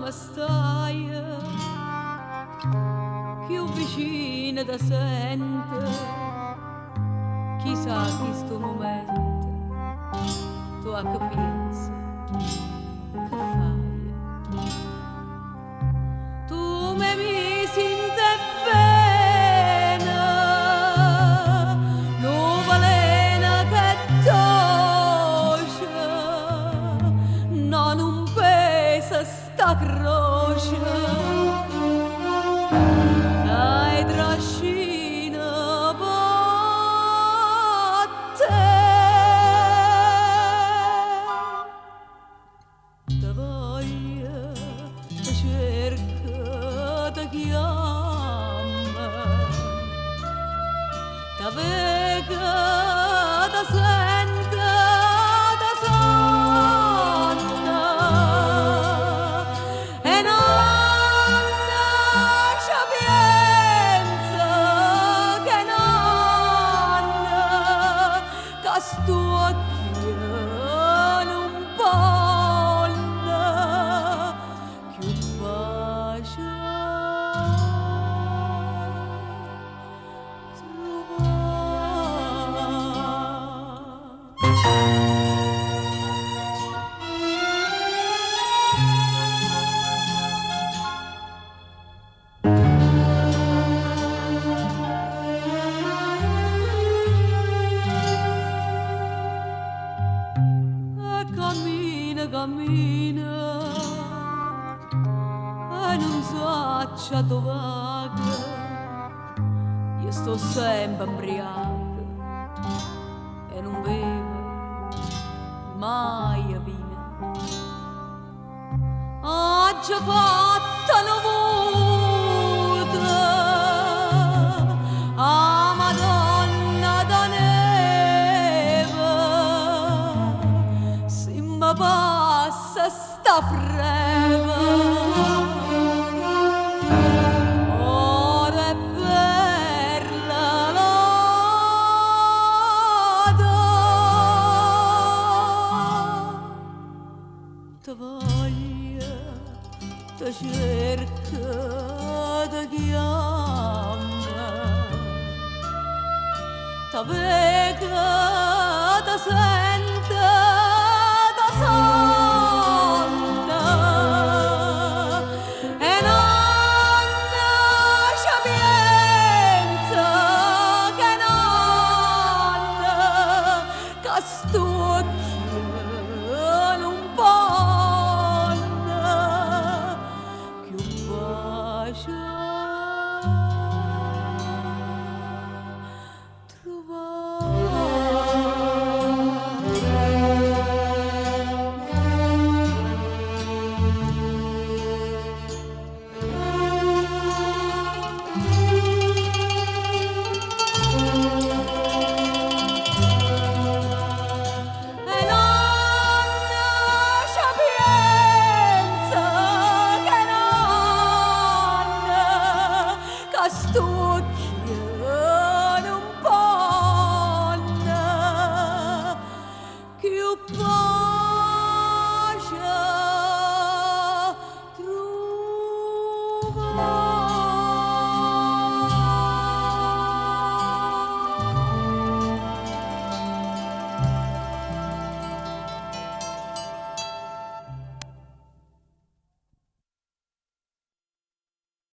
come stai, più vicina da sente, chissà che sto momento tu a che pensi, che fai? Tu mi misi in te bene, non valena che dolce, no, non pesa sta croce. Dai trascina botte, da voglia da cerca da chiama, da vega da sente da santa, e non ci pensa che non che sto chieno un po' più pace cammina, cammina, e non so dove vaga, io sto sempre imbriaca e non bevo mai vino. Oggi fatta nuvosa, a Madonna da neve, si mi passa sta freva. Ora è per la loda, te voglia, te cerca, te chiama, te vega, te sente, te sonna, e non ci pensa che non che sto chieno un po' più pace sto chieno un po' più pace trova.